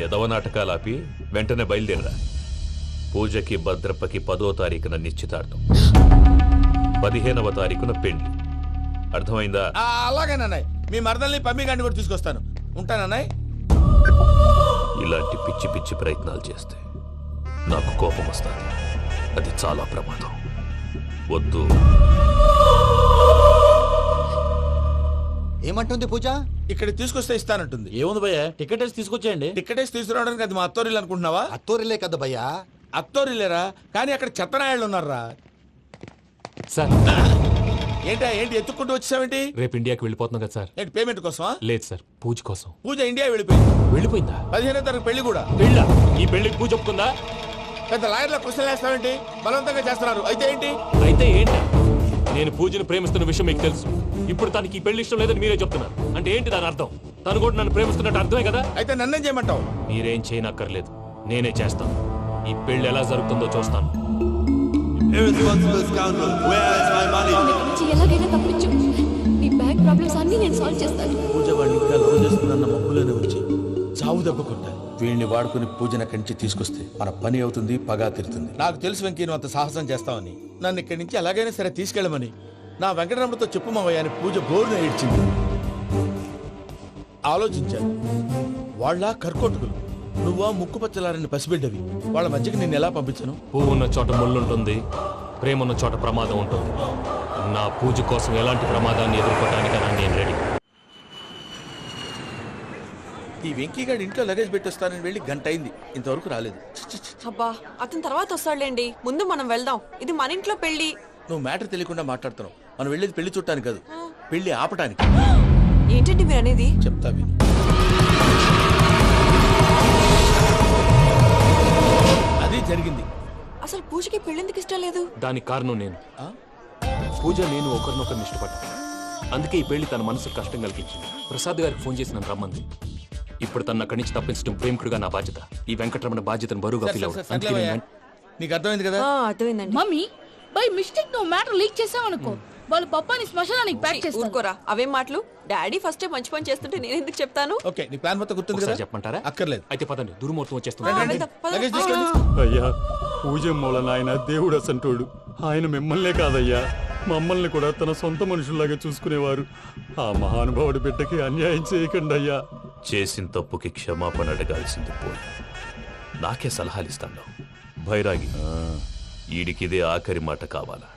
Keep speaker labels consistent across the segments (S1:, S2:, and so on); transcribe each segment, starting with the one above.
S1: ఎదవ నాటకాలు ఆపి వెంటనే బయలుదేరరా. పూజకి భద్రప్పకి 10వ తారీఖున నిశ్చితార్థం, 15వ తారీఖున పెళ్లి. అర్థమైందా?
S2: అలాగేనన్నాయ్. మీ మరదల్ని పమ్మి గండి కూడా తీసుకొస్తాను. ఉంటానన్నాయ్.
S1: ఇలాంటి పిచ్చి పిచ్చి ప్రయత్నాలు చేస్తే నాకు కోపం వస్తుంది. అది చాలా ప్రమాదం. వద్దు.
S3: ఏమంటుంది పూజ?
S2: ఇక్కడ తీసుకొస్తే ఇస్తానంటుంది.
S4: ఏముంది భయ్యా, టికెట్ వేసి తీసుకొచ్చేయండి.
S2: టికెట్ వేసి తీసుకురావడానికి అది మా అత్తోరిల్లు అనుకుంటున్నావా?
S3: అత్తోరిలే కదా భయ్యా.
S2: అత్తోరిల్లేరా, కానీ అక్కడ చెత్తనాయాళ్ళు ఉన్నారా.
S5: సార్
S2: ఏంటి ఎత్తుక్కుంటూ వచ్చావేంటి?
S5: రేపు ఇండియాకి వెళ్ళిపోతున్నాం కదా సార్.
S2: ఏంటి పేమెంట్ కోసమా?
S5: లేదు సార్, పూజ కోసం.
S2: పూజ ఇండియా వెళ్ళిపోయింది.
S5: వెళ్ళిపోయిందా?
S2: 15వ తారీఖు పెళ్లి కూడా.
S5: పెళ్ళా? ఈ పెళ్లికి పూజ ఒప్పుకుందా?
S2: పెద్ద లాయర్ల క్వశ్చన్ వేస్తావేంటి? బలవంతంగా చేస్తున్నారు. అయితే ఏంటి?
S5: అయితే ఏంటి? నేను పూజను ప్రేమిస్తున్న విషయం మీకు తెలుసు. ఇప్పుడు తనకి ఈ పెళ్లి ఇష్టం లేదని మీరే చెప్తున్నారు. అంటే ఏంటి దాని అర్థం? తను కూడా నన్ను ప్రేమిస్తున్నట్టు అర్థమే కదా.
S2: అయితే నన్నేం చేయమంటావు?
S5: మీరేం చేయనక్కర్లేదు, నేనే చేస్తాను. ఈ పెళ్లి ఎలా జరుగుతుందో చూస్తాను.
S6: ఎలాగైనా తప్పించు. నీ బ్యాంక్ ప్రాబ్లమ్స్ అన్ని నేను సాల్వ్ చేస్తాను.
S2: పూజ వాడిని ఇంకా లవ్ చేస్తుందన్న మబ్బులోనే వచ్చి చావు దెబ్బ కొట్టాలి. వీడిని వాడుకుని పూజన కంచి తీసుకొస్తే మన పని అవుతుంది, పగా తీరుతుంది. నాకు తెలుసు వెంకీ నువ్వు అంత సాహసం చేస్తావని. నన్ను ఇక్కడి నుంచి ఎలాగైనా సరే తీసుకెళ్ళమని నా వెంకటరమణతో చెప్పు మావయ్య అని పూజ బోరున ఏడ్చింది. ఆలోచించాను. వాళ్ళ కర్కోటకులు, నువ్వా ముక్కుపచ్చలారని పసిబిడ్డవి. వాళ్ళ మధ్యకి నేను ఎలా పంపించను?
S5: పువ్వు ఉన్న చోట ముళ్ళుంటుంది, ప్రేమ ఉన్న చోట ప్రమాదం ఉంటుంది. నా పూజ కోసం ఎలాంటి ప్రమాదాన్ని ఎదుర్కోవడానికైనా నేను రెడీ.
S2: ఈ వెంకీగాడి ఇంట్లో లగేజ్ పెట్టొస్తానని వెళ్ళి గంట అయింది, ఇంతవరకు రాలేదు.
S7: అబ్బా, అతని తర్వాత వస్తాడులేండి. ముందు మనం వెళ్దాం. ఇది మన ఇంట్లో పెళ్లి.
S2: నువ్వు మ్యాటర్ తెలియకుండా మాట్లాడుతున్నావు. మనం వెళ్ళేది పెళ్లి చుట్టానికి కాదు, పెళ్లి ఆపటానికి.
S7: ఏంటండి మీరు అనేది?
S2: చెప్తా విను. అది జరిగింది.
S7: అసలు పూజకి పెళ్ళెందుకు ఇష్టం లేదు?
S5: దానికి కారణం నేను. పూజ నేను ఒకరినొకరిని ఇష్టపడ్డా. అందుకే ఈ పెళ్లి తన మనసుకు కష్టం కలిగించింది. ప్రసాద్ గారికి ఫోన్ చేసి నన్ను రమ్మంది. ఇప్పుడు తన అక్కడి నుంచి తప్పించడం ప్రేమికుడిగా నా బాధ్యత. ఈ వెంకటరమణ బాధ్యతను బరువుగా ఫీల్ అవ్వడం.
S2: నీకు అర్థమైంది కదా?
S7: అర్థమైందండి.
S6: మమ్మీ బై మిస్టేక్ నువ్వు మ్యాటర్ లీక్ చేసావనుకో, వాళ్ళు పప్పాని శ్మశానానికి ప్యాక్ చేస్తారు.
S7: ఊరుకోరా, అవేం మాటలు. డాడీ ఫస్ట్ మంచి పని చేస్తుంటే నేను ఎందుకు చెప్తాను?
S2: ఓకే, నీ ప్లాన్ మొత్తం గుర్తుంది కదా?
S5: చెప్పమంటారా?
S2: అక్కర్లేదు.
S5: అయితే పదండి, దుర్ముహూర్తం
S2: రండి,
S5: వచ్చేస్తుంది.
S2: రండి.
S7: పద.
S2: లగేజ్ తీసుకోండి.
S8: అయ్యా, పూజ మూలన ఆయన దేవుడు అసంటోడు. ఆయన మిమ్మల్నే కాదయ్యా, మమ్మల్ని కూడా తన సొంత మనుషుల్లాగా చూసుకునేవారు. ఆ మహానుభావుడి బిడ్డకి అన్యాయం చేయకండి అయ్యా.
S1: చేసిన తప్పుకి క్షమాపణ అడగాల్సింది పోయి నాకే సలహాలు ఇస్తాను. భైరాగి, ఈడికిదే ఆఖరి మాట కావాలా?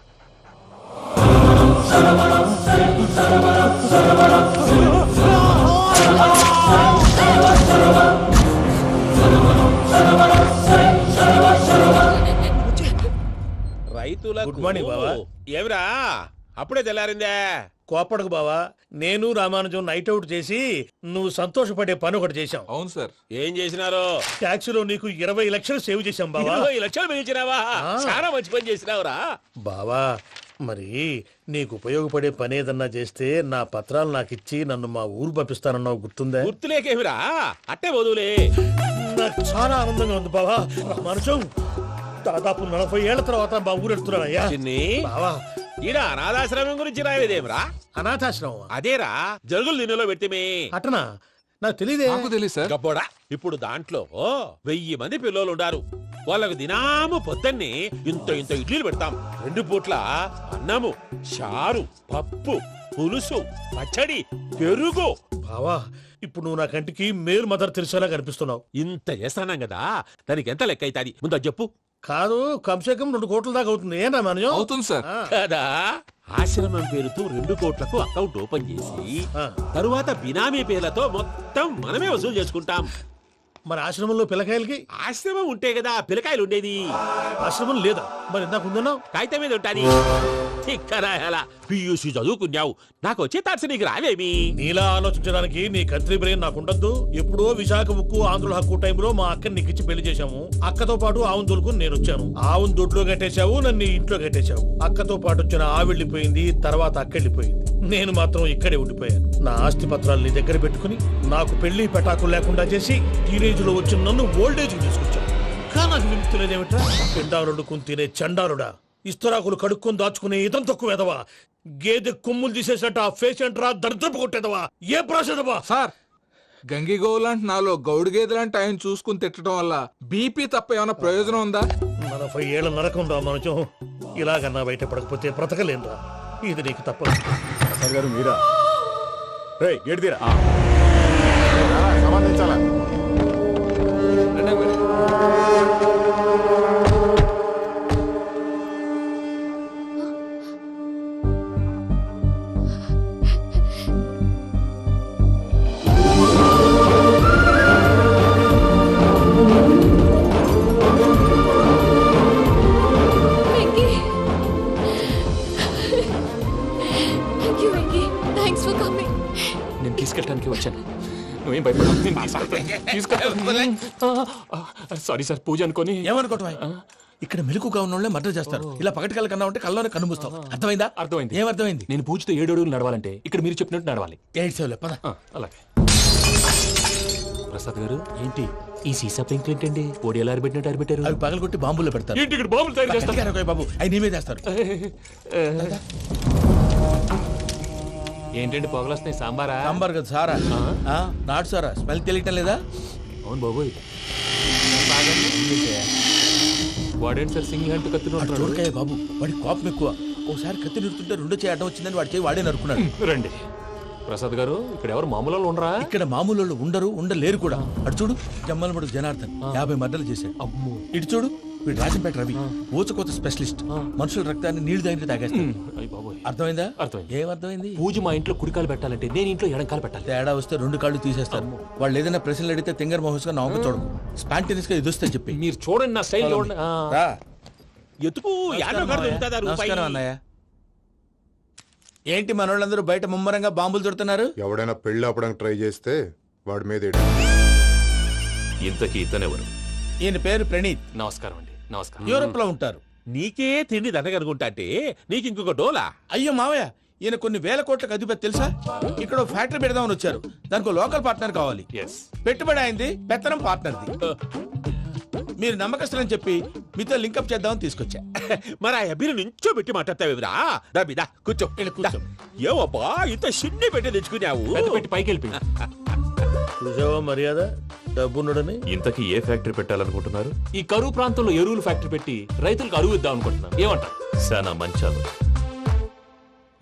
S9: రైతుల
S2: గుడ్ మార్నింగ్ బావా.
S9: ఏమిరా అప్పుడే తెల్లారిందే?
S2: కోపడకు బావా, నేను రామానుజం నైట్ అవుట్ చేసి నువ్వు సంతోషపడే పని ఒకటి చేశాం.
S4: అవును సార్.
S9: ఏం చేసినారు?
S2: ట్యాక్సీలో నీకు 20 లక్షలు సేవ్ చేశాం బావా.
S9: 20 లక్షలు మిగిల్చినావా? చాలా మంచి పని చేసినావురా
S2: బావా. మరి నీకు ఉపయోగపడే పని ఏదన్నా చేస్తే నా పత్రాలు నాకు ఇచ్చి నన్ను మా ఊరు పంపిస్తానన్నావు, గుర్తుందా?
S9: గుర్తులేకేమిరా, అట్టే వదులే.
S2: నాకు చాలా ఆనందంగా ఉంది బావా. రామానుజం దాదాపు 40 ఏళ్ల తర్వాత మా ఊరు వెళ్తున్నానయ్యా.
S9: చిన్ని
S2: బావా,
S9: ఈడ అనాథాశ్రమం గురించి రాయలేదేమిరా?
S2: అనాథాశ్రమం
S9: అదేరా, జరుగులు దీనిలో పెట్టిమే.
S2: అటనా? నాకు తెలియదే.
S4: తెలియదు సార్.
S9: గబ్బోడా, ఇప్పుడు దాంట్లో 1000 మంది పిల్లలు ఉండారు. వాళ్ళకు దినాము పొద్దున్నే ఇంత ఇంత ఇడ్లీలు పెడతాం. 2 పూట్ల అన్నము, చారు, పప్పు, పులుసు, పచ్చడి, పెరుగు.
S2: బావా, ఇప్పుడు నువ్వు నా కంటికి మేరు మదర్ తెలిసేలా కనిపిస్తున్నావు.
S9: ఇంత చేస్తానం కదా, దానికి ఎంత లెక్క అవుతుంది ముందు అది చెప్పు.
S2: కాదు, కంసే కం 2 కోట్ల దాకా అవుతుంది. ఏం రామానుజం?
S4: అవుతుంది సార్.
S9: కదా, ఆశ్రమం పేరుతో 2 కోట్లకు అకౌంట్ ఓపెన్ చేసి తరువాత బినామీ పేర్లతో మొత్తం మనమే వసూలు చేసుకుంటాం.
S2: మరి ఆశ్రమంలో పిల్లకాయలకి?
S9: ఆశ్రమం ఉంటే కదా పిల్లకాయలు ఉండేది.
S2: ఆశ్రమం లేదా? మరి ఇందాక ఉందన్నావు.
S9: కాగితం మీద ఉంటాది. ఇక్కడ పియూసీ చదువుకున్నావు, నాకు వచ్చే తాట్స్ నీకు రావేమి?
S2: నీలా ఆలోచించడానికి నీ కత్రి బ్రెయిన్ నాకు ఉండద్దు. ఎప్పుడో విశాఖ ఉక్కు ఆంధ్రుల హక్కు టైంలో మా అక్కని నీకు ఇచ్చి పెళ్లి చేశాము. అక్కతో పాటు ఆవును దొడుకుని నేను వచ్చాను. ఆవును దొడ్లో కట్టేశావు, నన్ను ఇంట్లో కట్టేశావు. అక్కతో పాటు వచ్చిన ఆవిళ్ళిపోయింది, తర్వాత అక్కెళ్ళిపోయింది. నేను మాత్రం ఇక్కడే ఉండిపోయాను. నా ఆస్తి పత్రాలు నీ దగ్గర పెట్టుకుని నాకు పెళ్లి పెటాకులు లేకుండా చేసి టీనేజ్ లో వచ్చిన నన్ను ఓల్డేజ్ తీసుకొచ్చావు. కానీ నాకు విముక్తి లేదేమిట్రా? పిండారుడుకుని తినే చండారుడా, ఇస్తరాకులు కడుక్కొని దాచుకునే ఇతం తక్కువ ఎదవా, గేదె కొమ్ములు తీసేసట ఆ పేషెంట్ రా దరిద్రపు కొట్టేదవా, ఏ ప్రాసెదవా?
S4: సార్,
S3: గంగిగోవులాంటి నాలో గౌడు గేదెలాంటి ఆయన చూసుకుని తిట్టడం వల్ల బీపీ తప్ప ఏమైనా ప్రయోజనం ఉందా?
S2: 40 ఏళ్ళ నరకం రా మనచం. ఇలాగన్నా బయట పడకపోతే బ్రతకలేనురా. ఇది నీకు తప్పదు.
S8: ప్రసాద్ గారు మీరా? రేయ్ గేట్ తీరా.
S3: సంబంధించాలా?
S6: Venky thank you Venky, thanks for coming.
S5: నేను తీసుకెళ్ళడానికి వచ్చాను. నువ్వేం భయపడవు, నేను తీసుకెళ్తాను. సారీ సార్, పూజ అనుకొని.
S2: ఏమనుకోవటం? ఇక్కడ మెలకుగా ఉన్న వాళ్ళే మర్డర్ చేస్తారు. ఇలా పగటి కళ్ళ కన్నా ఉంటే కళ్ళలోనే కనుమూస్తావు. అర్థమైందా?
S5: అర్థమైంది.
S2: ఏమర్థమైంది?
S5: నేను పూజతో 7 అడుగులు నడవాలంటే ఇక్కడ మీరు చెప్పినట్టు నడవాలి.
S2: 8 సేవలే పద.
S5: అలాగే. ప్రసాద్ గారు,
S2: ఏంటి
S5: ఈ సీసా పెంకులు ఏంటండి? పొడి ఎలా అరబెట్టినట్టు అరబెట్టారు?
S2: అవి పగలగొట్టి బాంబుల్లో పెడతారు.
S5: ఏంటి ఇక్కడ బాబులు తయారు చేస్తారు?
S2: గట్టిగా అరవై బాబు, అవి నేమే చేస్తారు.
S5: ఏంటండి పొగలొస్తున్నాయి? సాంబారా?
S2: సాంబార్ కదా సారా. నాటు సారా. స్మెల్ తెలియటం లేదా?
S5: అవును బాబోయ్. వాడేంటి సార్ సింగిల్ హ్యాండ్ కత్తి
S2: వాడు చూడకాయ బాబు, వాడి కోపం ఎక్కువ. ఒకసారి కత్తి నిరుతుంటే రెండో చేయి అడ్డం వచ్చిందని వాడి చేయి వాడే నరుకున్నాడు.
S5: రండి. ప్రసాద్ గారు, ఇక్కడ ఎవరు మామూలు వాళ్ళు ఉండరా?
S2: ఇక్కడ మామూలు వాళ్ళు ఉండరు, ఉండలేరు కూడా. అటు చూడు, జమ్మలమడు జనార్దన్ 50 మర్డర్లు చేశాడు.
S5: అమ్మో.
S2: ఇటు చూడు, వీడు రాజంపేట రవి ఊచకోత స్పెషలిస్ట్. మనుషుల రక్తాన్ని నీళ్లు దగ్గర తాగేస్తాడు.
S5: అయ్య బాబోయ్.
S2: అర్థమైందా?
S5: అర్థమైంది.
S2: ఏమర్థమైంది?
S5: పూజ మా ఇంట్లో కుడికాలు పెట్టాలంటే నేను ఇంట్లో ఎడంకాలు పెట్టాలి.
S2: తేడా వస్తే 2 కాళ్ళు తీసేస్తారు. వాళ్ళు ఏదైనా ప్రశ్నలు అడిగితే తింగర్ మహోస్ గా నవ్వు చూడకు. స్పాంటినియస్ గా ఎదుస్తా చెప్పి.
S5: మీరు చూడండి, నా స్టైల్ చూడండి.
S2: రా.
S9: ఎతుకు యాడో కాడ దొరుకుతుందా రూపాయి?
S2: నమస్కారం అన్నయ్య. ఏంటి మనోళ్ళందరూ బయట ముమ్మరంగా బాంబులు దొరుకుతున్నారు?
S10: ఎవడైనా పెళ్లి ఆపడానికి ట్రై చేస్తే వాడి మీద
S1: ఇంతకీ ఇతనెవరు?
S2: ఈయన పేరు ప్రణీత్.
S5: నమస్కారం అండి. నమస్కారం.
S2: యూరోప్ లో ఉంటారు.
S9: నీకే తిండి దండగనుకుంటా అంటే నీకు ఇంకొక డోలా?
S2: అయ్యో మావయ్య, ఈయన కొన్ని వేల కోట్లకు అధిపతి తెలుసా? ఇక్కడ ఓ ఫ్యాక్టరీ పెడదామని వచ్చారు. దానికి ఓ లోకల్ పార్ట్నర్ కావాలి.
S5: ఎస్.
S2: పెట్టుబడి అయింది, పెత్తనం పార్ట్నర్ది. మీరు నమ్మకస్తులని చెప్పి మీతో లింకప్ చేద్దామని తీసుకొచ్చా.
S9: మరి ఆ అబ్బిని నుంచో పెట్టి మాట్లాడతావురా? రబిదా కూర్చో.
S2: కూర్చో.
S9: ఏవబ్బా ఇంత సిన్ని పెట్టి తెచ్చుకున్నావు?
S5: పెద్ద పెట్టి పైకి వెళ్ళిపోయి.
S2: చూసావా మర్యాద, డబ్బున్నడని.
S1: ఇంతకీ ఏ ఫ్యాక్టరీ పెట్టాలనుకుంటున్నారు?
S5: ఈ కరువు ప్రాంతంలో ఎరువులు ఫ్యాక్టరీ పెట్టి రైతులకు అరువు ఇద్దాం అనుకుంటున్నాను. ఏమంటారు?
S1: శానా మంచాలు.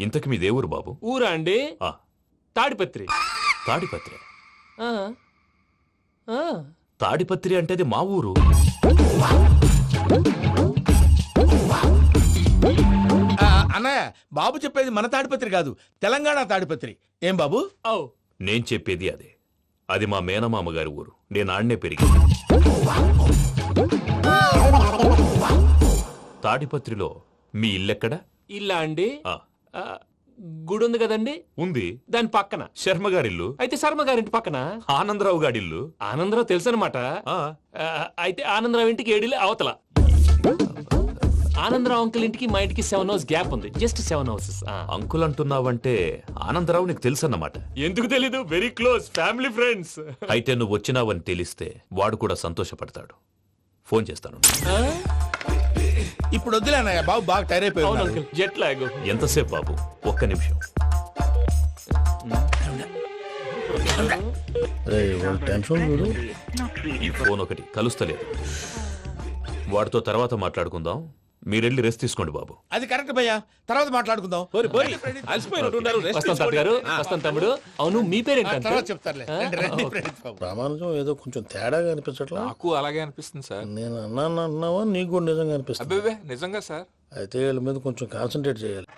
S1: ఇంతకి మీ దేవురు బాబు?
S5: ఊరా అండి?
S1: ఆ,
S5: తాడిపత్రి.
S1: తాడిపత్రి.
S5: ఆ. ఆ.
S1: తాడిపత్రి అంటే అది మా ఊరు.
S2: అన్నయ్య, బాబు చెప్పేది మన తాడిపత్రి కాదు, తెలంగాణ తాడిపత్రి. ఏం బాబు?
S5: ఓ.
S1: నేను చెప్పేది అదే. అది మా మేనమామ గారి ఊరు. నేను ఆడనే పెరిగింది. తాడిపత్రిలో మీ ఇల్లెక్కడ?
S5: ఇల్లా అండి?
S1: ఆ,
S5: ఆ, గుడి ఉంది కదండి,
S1: ఉంది.
S5: దాని పక్కన.
S1: శర్మ గారిల్లు.
S5: అయితే శర్మ గారింటి పక్కన
S1: ఆనందరావు గారిల్లు.
S5: ఆనందరావు తెలుసు అనమాట.
S1: ఆ,
S5: అయితే ఆనందరావు ఇంటికి 7 అవతల. ఆనందరావు అంకుల్ ఇంటికి మా ఇంటికి 7 hours గ్యాప్ ఉంది. Just 7 houses.
S1: అంకుల్ అంటున్నావంటే ఆనందరావు నీకు తెలుసన్నమాట.
S5: ఎందుకు తెలీదు? Very close family friends.
S1: అయితే నువ్వు వచ్చినావని తెలిస్తే వాడు కూడా సంతోషపడతాడు. ఫోన్ చేస్తాను.
S2: ఇప్పుడు వద్దులే అన్నయ్య, బాబు బాగా టైర్
S5: అవును
S2: అయిపోయింది.
S5: Uncle, jet lag.
S1: ఎంతసేపు బాబు? ఒక్క నిమిషం. ఈ ఫోన్ ఒకటి కలుస్తలేదు. వాడితో తర్వాత మాట్లాడుకుందాం. మీరెళ్ళి రెస్ట్ తీసుకోండి బాబు.
S2: అది కరెక్ట్ భయ్యా, తర్వాత మాట్లాడుకుందాం.
S9: పోయి అలసిపోయినట్టున్నారు. రెస్ట్
S5: వస్తాం తాత గారు, వస్తాం తమ్ముడు. అవును, మీ పేరేంటి?
S2: తర్వాత చెప్తారులే. రండి, రండి, ప్రణీత్ బాబు.
S11: ప్రామాణికం ఏదో కొంచెం తేడాగా అనిపించట్లా?
S3: నాకు అలాగే అనిపిస్తుంది సార్.
S11: నేను అన్నాను అంటున్నావా, నీకు కూడా నిజంగా అనిపిస్తుంది?
S3: అబ్బే నిజంగా సార్.
S11: అయితే వీళ్ళ మీద కొంచెం కాన్సన్ట్రేట్ చేయాలి.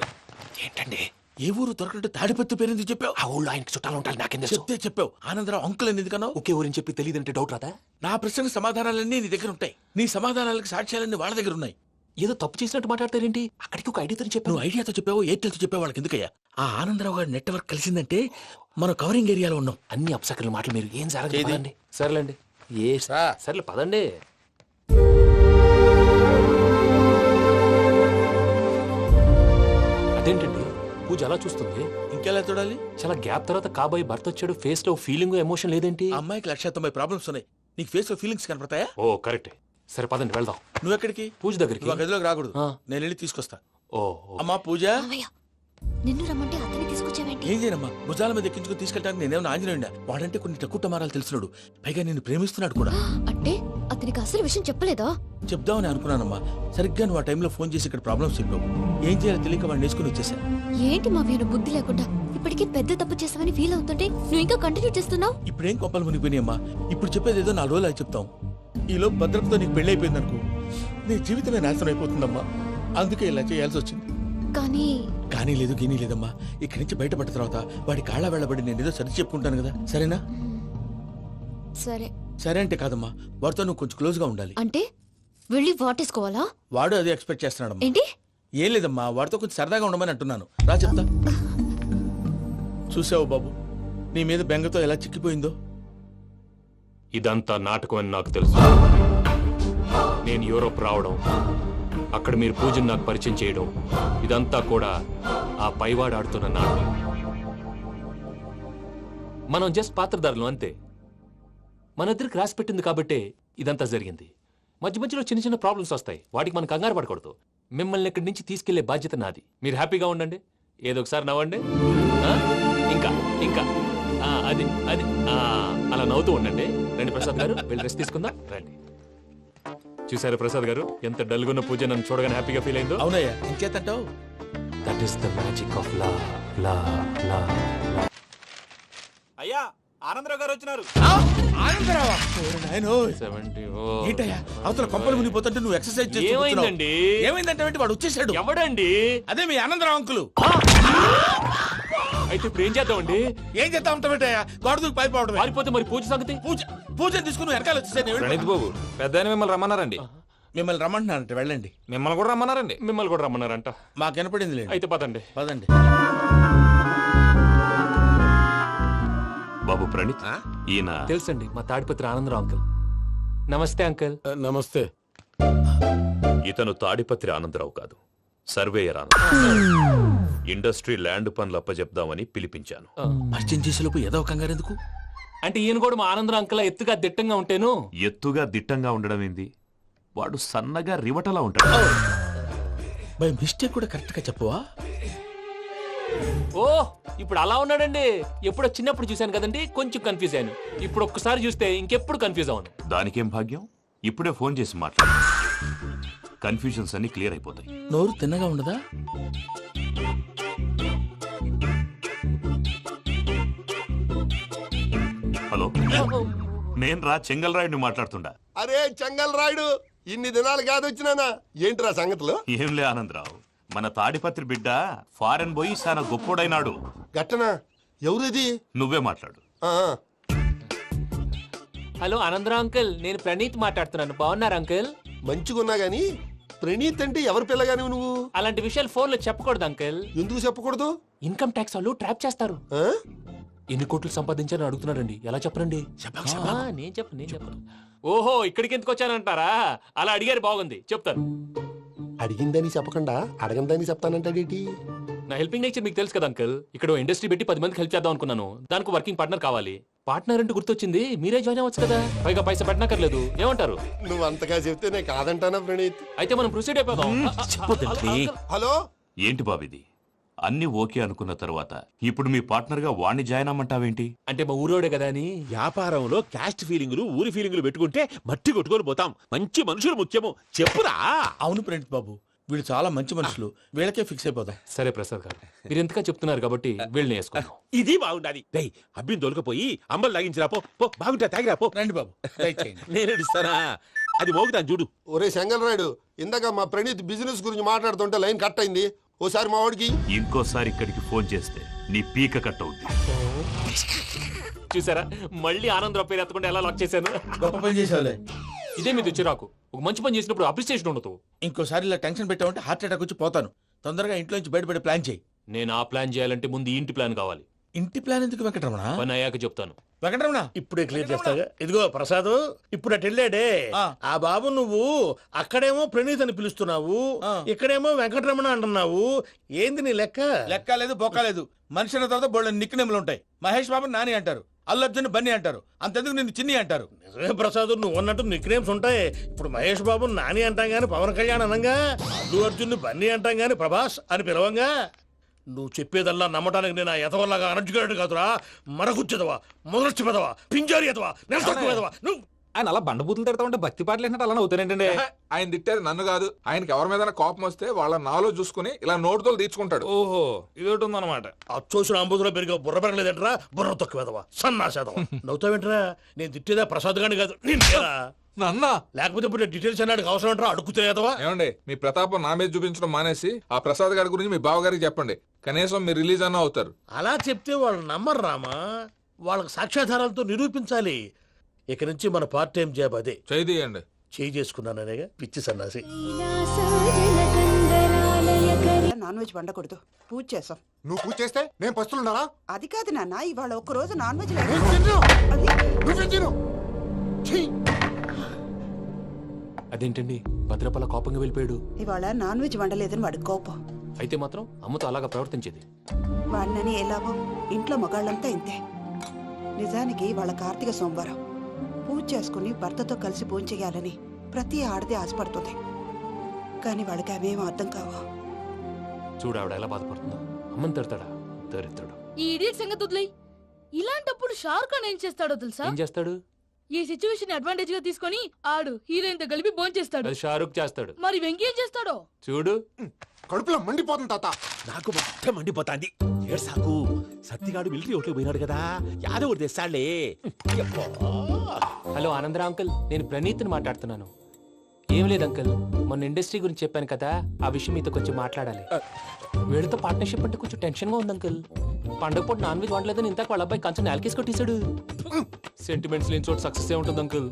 S5: ఏంటండి?
S2: ఏ ఊరు దొరకట్టు తాడిపత్రి పేరు ఎందుకు చెప్పావు?
S5: ఆ ఊళ్ళో ఆయనకి చుట్టాలు ఉంటారు. నాకేం
S2: చెప్తే చెప్పావు. ఆనందరావు అంకుల్ అని ఎందుకన్నావు?
S5: ఒకే ఊరిని చెప్పి తెలియదంటే డౌట్ రాదా?
S2: నా ప్రశ్నకు సమాధానాలన్నీ నీ దగ్గర ఉంటాయి. నీ సమాధానాలకు సాక్ష్యాలన్నీ వాళ్ళ దగ్గర ఉన్నాయి.
S5: ఏదో తప్పు చేసినట్టు మాట్లాడతారేంటి? అక్కడికి ఒక ఐడియాతో చెప్పాను.
S2: నువ్వు ఐడియాతో చెప్పావు, ఎయిర్టెల్తో చెప్పావు, వాళ్ళకి ఎందుకయ్యా? ఆ ఆనందరావు గారి నెట్వర్క్ కలిసిందంటే మనం కవరింగ్ ఏరియాలో ఉన్నాం.
S5: అన్ని అప్సకర్ల మాటలు మీరు ఏం జరగదండి. సర్లేండి. సర్లే పదండి. అదేంటండి పూజ అలా చూస్తుంది?
S2: ఇంకెలా చూడాలి?
S5: చాలా గ్యాప్ తర్వాత కాబోయే భర్త వచ్చాడు. ఫేస్ లో ఫీలింగ్ ఎమోషన్ లేదేంటి?
S2: ఆ అమ్మాయికి 190 ప్రాబ్లమ్స్ ఉన్నాయి. నీకు ఫేస్ లో ఫీలింగ్స్ కనపడతాయా?
S5: ఓ కరెక్టే. సరే పదండి వెళ్దాం.
S2: నువ్వు ఎక్కడికి?
S5: పూజ దగ్గరికి.
S2: నువ్వు ఆ గదిలోకి రాకూడదు.
S5: ఆ.
S2: నేను వెళ్ళి తీసుకొస్తా.
S5: ఓ
S2: అమ్మా పూజ,
S6: నిన్ను రమ్మంటే అతన్ని తీసుకొచ్చావేంటి?
S11: ఏం చేయనమ్మా, భుజాల మీద ఎక్కించుకుని తీసుకెళ్ళడానికి నేనేమన్నా ఆంజనేయుడా? వాడంటే కొన్ని తక్కువ టమారాలు తెలిసినాడు, పైగా నేను ప్రేమిస్తున్నాడు కూడా.
S6: అంటే అతనికి అసలు విషయం చెప్పలేదా?
S11: చెప్దామని అనుకున్నానమ్మా, సరిగ్గా నువ్వు ఆ టైంలో ఫోన్ చేసి ఇక్కడ ప్రాబ్లమ్స్ చెప్పావు. ఏం చేయాలో తెలియక వాడిని నేర్చుకుని వచ్చేసా.
S6: ఏంటి మా వీరు బుద్ధి లేకుండా ఇప్పటికే పెద్ద తప్పు చేసావని ఫీల్ అవుతుంటే నువ్వు ఇంకా కంటిన్యూ చేస్తున్నావు.
S11: ఇప్పుడేం కొప్పలు మునిగిపోయినాయమ్మా, ఇప్పుడు చెప్పేది ఏదో 4 రోజులు అది చెప్తాం. ఈలోపు భద్రతతో నీకు పెళ్లి అయిపోయింది అనుకో, నీ జీవితమే నాశనం అయిపోతుందమ్మా. అందుకే ఇలా చేయాల్సి వచ్చింది. కానీ లేదు గీనీ లేదమ్మా, ఇక్కడి నుంచి బయటపడ్డ తర్వాత వాడి కాళ్ళ వెళ్ళబడి నేను ఏదో సరి చెప్పుకుంటాను కదా, సరేనా?
S6: సరే.
S11: సరే అంటే కాదమ్మా, వాడితో నువ్వు కొంచెం క్లోజ్ గా ఉండాలి.
S6: అంటే వెళ్ళి వాటేసుకోవాలా?
S11: వాడు అదే ఎక్స్పెక్ట్ చేస్తున్నాడమ్మా.
S6: ఏంటి?
S11: ఏం లేదమ్మా, వాడితో కొంచెం సరదాగా ఉండమని అంటున్నాను. రా చెప్తా. చూసావు బాబు, నీ మీద బెంగతో ఎలా చిక్కిపోయిందో.
S5: ఇదంతా నాటకం అని నాకు తెలుసు. నేను యూరోప్ రావడం, అక్కడ మీరు పూజను నాకు పరిచయం చేయడం, ఇదంతా కూడా ఆ పైవాడు ఆడుతున్న నాటకం. మనం జస్ట్ పాత్రధారులు అంతే. మన ఇద్దరికి రాసి పెట్టింది కాబట్టే ఇదంతా జరిగింది. మధ్య మధ్యలో చిన్న చిన్న ప్రాబ్లమ్స్ వస్తాయి, వాటికి మనం కంగారు పడకూడదు. మిమ్మల్ని ఇక్కడి నుంచి తీసుకెళ్లే బాధ్యత నాది. మీరు హ్యాపీగా ఉండండి, ఏదో ఒకసారి నవ్వండి. ఇంకా ఇంకా అది అది అలా నవ్వుతూ ఉండండి. రండి ప్రసాద్ గారు, వెళ్ళి రెస్ట్ తీసుకుందాం రండి. చూసారా ప్రసాద్ గారు, ఎంత డల్గున్న పూజ నన్ను చూడగానే హ్యాపీగా ఫీల్ అయిందో?
S11: అవునయ్యా, ఇంకేతంటావు?
S5: That is the magic of love.
S4: అయ్యా ఆనందరావు గారు వచ్చినారు.
S11: ఆనందరావా? ఏంటయ్యా అవతల కొంపలు మునిగిపోతుంటే నువ్వు ఎక్సర్సైజ్ చేస్తూ
S5: ఏమైందండి?
S11: ఏమైందంటే వాడు వచ్చేసాడు.
S5: ఎవడండి?
S11: అదే మీ ఆనందరావు అంకులు.
S5: అయితే ఇప్పుడు ఏం చేద్దామండి?
S11: ఏం చేద్దాం ఉంటావేటయ్యా, గొడవకు పైపోవడం.
S5: పారిపోతే మరి పూజ సంగతి?
S11: పూజ తీసుకుని నువ్వు వెనకాల వచ్చేసాను.
S4: ప్రణీత్ బాబు, పెద్ద మిమ్మల్ని రమ్మన్నారండి.
S11: మిమ్మల్ని రమ్మంటున్నారంట, వెళ్ళండి.
S4: మిమ్మల్ని కూడా రమ్మన్నారండి.
S5: మిమ్మల్ని కూడా రమ్మన్నారంట.
S11: మాకు వినపడింది లేదు.
S5: అయితే పదండి.
S11: పదండి.
S1: బాబు ప్రణీత్, ఈయన
S5: తెలుసండి, మా తాడిపత్రి ఆనందరావు అంకుల్. నమస్తే అంకుల్.
S11: నమస్తే.
S1: ఇతను తాడిపత్రి ఆనందరావు కాదు, సర్వేయర్ ఆనందరావు. ఇండస్ట్రీ ల్యాండ్ పనులు అప్పచెప్దామని పిలిపించాను.
S11: పరిచయం చేసేలోపు ఏదో కంగారు ఎందుకు?
S5: అంటే ఈయన కూడా మా ఆనందరావు అంకుల్ ఎత్తుగా దిట్టంగా ఉంటేను.
S1: ఎత్తుగా దిట్టంగా ఉండడం ఏంది, వాడు సన్నగా రివటలా ఉంటాడు.
S11: బై మిస్టేక్ కూడా కరెక్ట్ గా చెప్పవా?
S5: ఓ ఇప్పుడు అలా ఉన్నాడండి. ఎప్పుడో చిన్నప్పుడు చూశాను కదండి, కొంచెం కన్ఫ్యూజ్ అయ్యాను. ఇప్పుడు ఒక్కసారి చూస్తే ఇంకెప్పుడు కన్ఫ్యూజ్ అవ్వను.
S1: దానికేం భాగ్యం, ఇప్పుడే ఫోన్ చేసి మాట్లాడు, కన్ఫ్యూజన్స్ అన్ని క్లియర్ అయిపోతాయి.
S11: నోరు తిన్నగా ఉండదా?
S1: హలో, నేను రా చెంగల్ రాయుడిని మాట్లాడుతుండా.
S12: అరే చెంగల్ రాయుడు, ఇన్ని దినాలు కాదు వచ్చినానా? ఏంట్రా సంగతులు?
S1: ఏంలే ఆనందరావు, మన తాడిపత్రి బిడ్డ ఫారెన్ పోయి చాలా గొప్పోడైనాడు.
S12: గట్టనా? ఎవరిది?
S1: నువ్వే మాట్లాడు.
S5: హలో ఆనందరావు అంకుల్, నేను ప్రణీత్ మాట్లాడుతున్నాను. బాగున్నారు అంకుల్?
S12: మంచిగున్నా గాని ప్రణీత్ అంటే ఎవరి పిల్లగాని నువ్వు?
S5: అలాంటి విషయాలు ఫోన్ లో చెప్పకూడదు అంకుల్.
S12: ఎందుకు చెప్పకూడదు?
S5: ఇన్కమ్ ట్యాక్స్ వాళ్ళు ట్రాప్ చేస్తారు. ఎన్ని కోట్లు సంపాదించాలని అడుగుతున్నారండి, ఎలా చెప్పరండి? నేను చెప్పను. ఓహో, ఇక్కడికి ఎందుకు వచ్చానంటారా? అలా అడిగారు, బాగుంది, చెప్తాను.
S12: అడిగిందని చెప్పకుండా అడగందని చెప్తానంటాడేటి?
S5: నా హెల్పింగ్ నేచర్ మీకు తెలుసు కదా అంకుల్. ఇక్కడ ఇండస్ట్రీ పెట్టి 10 మందికి హెల్ప్ చేద్దాం అనుకున్నాను. దానికి వర్కింగ్ పార్ట్నర్ కావాలి. పార్ట్నర్ అంటే గుర్తొచ్చింది, మీరే జాయిన్ అవ్వచ్చు కదా, పైగా పైసా పెట్టనక్కర్లేదు. ఏమంటారు?
S12: నువ్వు అంతగా చెప్తే నేను కాదంటానా ప్రణీత్?
S5: అయితే మనం ప్రొసీడ్ అయిపోదాం.
S12: హలో,
S1: ఏంటి బాబిది, అన్ని ఓకే అనుకున్న తర్వాత ఇప్పుడు మీ పార్ట్నర్ గా వాణ్ణి జాయిన్ అమ్మంటావేంటి?
S5: అంటే మా ఊరోడే కదా అని.
S9: వ్యాపారంలో క్యాస్ట్ ఫీలింగులు, ఊరి ఫీలింగులు పెట్టుకుంటే మట్టి కొట్టుకొని పోతాం. మంచి మనుషులు ముఖ్యము, చెప్పురా.
S11: అవును ప్రణీత్ బాబు, వీళ్ళు చాలా మంచి మనుషులు, వీళ్ళకే ఫిక్స్ అయిపోదాం.
S5: సరే ప్రసాద్ గారు, మీరు ఎంతగా చెప్తున్నారు కాబట్టి వీళ్ళని వేసుకుందాం.
S9: ఇది బాగుండాలి. డై అబ్బిని దొలకపోయి అంబలు లాగించిరా పో. బాగుంటా, తాగిరా పో.
S11: రండి బాబు,
S9: నేను ఇస్తానా? అది మోగుతాను చూడు.
S12: ఒరే చెంగల్ రాయుడు, ఇందాక మా ప్రణీత్ బిజినెస్ గురించి మాట్లాడుతుంటే లైన్ కట్ అయింది. ఓసారి మా వాడికి
S1: ఇంకోసారి ఇక్కడికి ఫోన్ చేస్తే నీ పీక కట్ అవుద్ది.
S5: చూసారా, మళ్ళీ ఆనందరావు పేరు ఎత్తకుండా ఎలా లాక్ చేశాను.
S11: గొప్ప పని చేసావులే.
S5: ఇదే మీద చిరాకు. ఒక మంచి పని చేసినప్పుడు అప్రిసియేషన్ ఉండదు.
S11: ఇంకోసారి ఇలా టెన్షన్ పెట్టామంటే హార్ట్ అటాక్ వచ్చి పోతాను. తొందరగా ఇంట్లో నుంచి బయటపడే ప్లాన్ చేయి.
S5: నేను ఆ ప్లాన్ చేయాలంటే ముందు ఈ ఇంటి ప్లాన్ కావాలి.
S11: ఇంటి ప్లాన్ ఎందుకు వెంకటరమణ?
S5: పని అయ్యాక చెప్తాను.
S11: వెంకటరమణ
S2: ఇప్పుడే క్లియర్ చేస్తాగా. ఇదిగో ప్రసాద్, ఇప్పుడు అటు వెళ్ళాడే ఆ బాబు, నువ్వు అక్కడేమో ప్రణీత్ అని పిలుస్తున్నావు, ఇక్కడేమో వెంకటరమణ అంటున్నావు. ఏంది నీ లెక్క?
S11: లెక్క లేదు, బొక్క లేదు. మనిషి అన్న తర్వాత బోళ్ళ నిక్నెములు ఉంటాయి. మహేష్ బాబు నాని అంటారు, అల్లు అర్జున్ బన్నీ అంటారు, అంతెందుకు నిన్ను చిన్ని అంటారు.
S2: నిజమే ప్రసాద్, నువ్వు అన్నట్టు నిక్నేమ్స్ ఉంటాయి. ఇప్పుడు మహేష్ బాబు నాని అంటాం గాని పవన్ కళ్యాణ్ అనంగా, అల్లు అర్జున్ బన్నీ అంటాం గాని ప్రభాస్ అని పిలవంగా. నువ్వు చెప్పేదల్లా నమ్మటానికి నేను ఎదవల్లాగా అనర్జుకేటెడ్ కాదురా. మరగుచ్చదవా, మొదలచ్చి పెదవా, పింజారి ఎదవా, నెల తక్కువ ఎదవా నువ్వు.
S4: ఆయన అలా బండబూతులు తిడతా ఉంటే భక్తి పాటలు ఏంటంటే అలా అవుతానంటే
S3: ఆయన తిట్టేది నన్ను కాదు. ఆయనకి ఎవరి మీద కోపం వస్తే వాళ్ళ నాలో చూసుకుని ఇలా నోటుతో తీర్చుకుంటాడు.
S4: ఓహో ఇదొకటి ఉందన్నమాట.
S2: అచ్చోసిన అంబుధులో పెరిగే బుర్ర పెరగలేదంటరా, బుర్ర తక్కువ ఎదవా, సన్నాసేదవా. నవ్వుతావేంట్రా? నేను తిట్టేదా ప్రసాద్ గాని కాదు నిన్నేరా.
S3: నన్నా
S2: లేకపోతే ఇప్పుడు డీటెయిల్స్ అన్నాడు అవసరం అంటారా? అడుగుతాయేదవా.
S3: ఏమండి మీ ప్రతాపం నా మీద చూపించడం మానేసి ఆ ప్రసాద్ గారి గురించి మీ బావగారికి చెప్పండి. కనీసం మీరు రిలీజ్ అన్న అవుతారు.
S2: అలా చెప్తే వాళ్ళు నమ్మరు రామా. వాళ్ళకి సాక్ష్యాధారాలతో నిరూపించాలి. ఇక నుంచి మన పార్ట్ టైం జాబ్ అదే.
S3: చేయండి.
S2: చేయి చేసుకున్నాననేగా పిచ్చి సన్నాసి.
S13: నాన్ వెజ్ వండకూడదు, పూజ చేసాం.
S12: నువ్వు పూజ చేస్తే నేను పస్తులున్నారా?
S13: అది కాదు నాన్న, ఇవాళ ఒక్క రోజు నాన్ వెజ్
S5: అదేంటండి భద్రపల కోపంగా వెళ్ళిపోయాడు?
S13: ఇవాళ నాన్ వెజ్ వండలేదని వాడి కోపం.
S5: అయితే మాత్రం అమ్మతో అలాగా ప్రవర్తించేది.
S13: వాడినని ఎలాగో ఇంట్లో మగాళ్ళంతా ఇంతే. నిజానికి వాళ్ళ కార్తీక సోమవారం పూజ చేసుకుని భర్తతో కలిసి పూజ చేయాలని ప్రతి ఆడది ఆశపడుతుంది. కానీ వాళ్ళకి అవేం అర్థం కావు.
S5: చూడు ఆవిడ ఎలా బాధపడుతుందో. అమ్మని తిడతాడా దరిద్రుడు.
S6: ఈ ఇడియట్ సంగతి వదిలేయ్. ఇలాంటప్పుడు షారుఖ్ ఖాన్ ఏం చేస్తాడో తెలుసా?
S5: ఏం చేస్తాడు?
S6: ఈ సిచ్యువేషన్ అడ్వాంటేజ్ గా తీసుకొని ఆడు హీరోయిన్ తో కలిపి బోన్ చేస్తాడు.
S5: అది షారుఖ్ చేస్తాడు.
S6: మరి వెంకీ ఏం చేస్తాడో
S5: చూడు.
S12: కడుపులో మండిపోతుంది తాత.
S9: నాకు మొత్తం మండిపోతాంది. ఏడ్సాకు, సత్తిగాడు మిలిటరీ ఓట్లు పోయినాడు కదా, యాదవ్ తెస్తాడులే.
S5: హలో ఆనందరా అంకుల్, నేను ప్రణీత్ని మాట్లాడుతున్నాను. ఏం లేదు అంకుల్, మొన్న ఇండస్ట్రీ గురించి చెప్పాను కదా, ఆ విషయం మీతో కొంచెం మాట్లాడాలి. వీళ్ళతో పార్ట్నర్షిప్ అంటే కొంచెం టెన్షన్ గా ఉంది అంకుల్. పండగ పూట నాన్ వెజ్ వండలేదని ఇంతకు వాళ్ళ అబ్బాయి కంచెం నేలకేసి కొట్టేశాడు. సెంటిమెంట్స్ లేని చోట సక్సెస్ ఏ ఉంటుంది అంకుల్.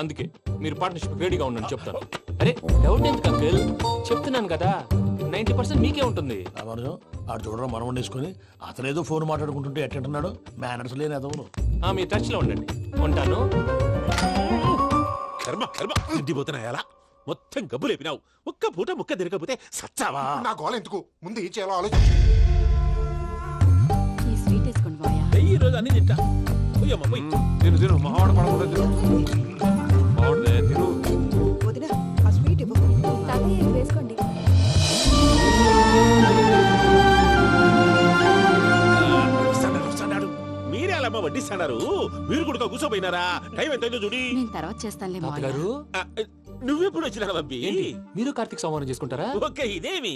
S5: అందుకే మీరు పార్ట్నర్షిప్ రెడీగా ఉండండి చెప్తాను. అరే డౌట్ ఎందుకు అంకుల్, చెప్తున్నాను కదా 90% మీకే ఉంటుంది.
S2: ఆడు చూడడం మనం వండేసుకుని అతనేదో ఫోన్ మాట్లాడుకుంటుంటే ఎట్టంటున్నాడు. మేనర్స్ లేని అదవును.
S5: మీ టచ్ లో ఉండండి. ఉంటాను.
S9: కర్మ కర్మ తిండిపోతున్నా ఎలా మొత్తం గబ్బు లేపినావు. ఒక్క పూట ముక్క తిరగకపోతే సచ్చావా?
S12: నా గోల ఎందుకు, ముందు ఏం చేయాలో ఆలోచించు.
S6: ఈ స్వీట్ వేసుకోండి బాయా.
S9: ఈ రోజు అన్ని తింటా. పోయమ్మ పోయి.
S4: తిను తిను మావాడు పడకుండా తిను. మావాడే తిను.
S13: వదిన ఆ స్వీట్ ఇవ్వు.
S6: తాతయ్య వేసుకోండి.
S9: మీరే అలా వడ్డిస్తాడారు. మీరు కూడా కూర్చోపోయినారా? టైం ఎంతైందో చూడి.
S6: నేను తర్వాత చేస్తానులే
S5: తాతగారు
S9: నువ్వెప్పుడు వచ్చినా బంబి?
S5: మీరు కార్తీక సంహారం చేసుకుంటారా?
S9: ఓకే ఇదేమి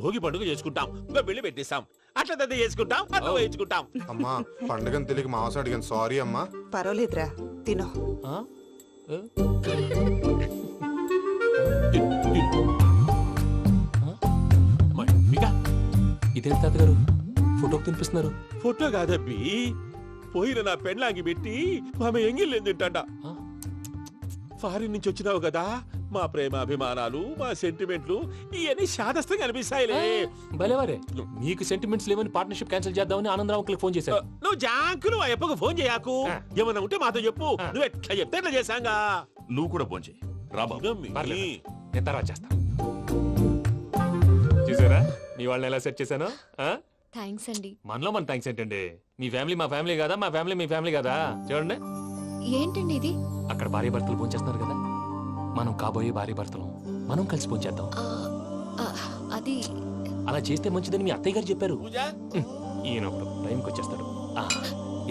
S9: భోగి పండుగ చేసుకుంటాం, ఇంకా బిల్లు పెట్టిస్తాం, అట్లా దద్ద చేసుకుంటాం, అట్లా వేయించుకుంటాం.
S10: అమ్మా పండుగని తెలియక మాంసం అడిగాను, సారీ అమ్మా.
S13: పర్వాలేదురా, తినో.
S5: ఇదేంటి తాతగారు ఫోటోకి తినిపిస్తున్నారు?
S9: ఫోటో కాదబ్బి, పోయిన నా పెళ్ళాంగి పెట్టి ఆమె ఎంగిల్ తింటాడ. ఫారిన్ నుంచి వచ్చినావు కదా, మా ప్రేమ అభిమానాలు, మా సెంటిమెంట్లు ఇవన్నీ శాదస్తంగా అనిపిస్తాయిలే.
S5: భలేవారే, మీకు సెంటిమెంట్స్ లేవని పార్ట్నర్షిప్ క్యాన్సిల్ చేద్దామని ఆనందరావు అంకుల్ ఫోన్ చేశారు.
S9: నువ్వు జాంకులు ఆ ఎప్పకు ఫోన్ చేయకు. ఏమన్నా ఉంటే మాతో చెప్పు. నువ్వు ఎట్లా చెప్తే ఎట్లా చేశాంగా.
S1: నువ్వు కూడా ఫోన్ చేయి.
S5: నేను తర్వాత చేస్తా. చూసారా మీ వాళ్ళని ఎలా సెట్ చేశాను?
S6: థ్యాంక్స్ అండి.
S5: మనలో మన థ్యాంక్స్ ఏంటండి? మీ ఫ్యామిలీ మా ఫ్యామిలీ కదా, మా ఫ్యామిలీ మీ ఫ్యామిలీ కదా. చూడండి
S6: ఏంటండి ఇది?
S5: అక్కడ భార్య భర్తలు పోంచేస్తున్నారు కదా, మనం కాబోయే భార్య భర్తలు మనం కలిసి పోంచేద్దాం.
S6: అది
S5: అలా చేస్తే మంచిదని మీ అత్తయ్య గారు చెప్పారు. ఈయన ఒకడు టైంకి వచ్చేస్తాడు.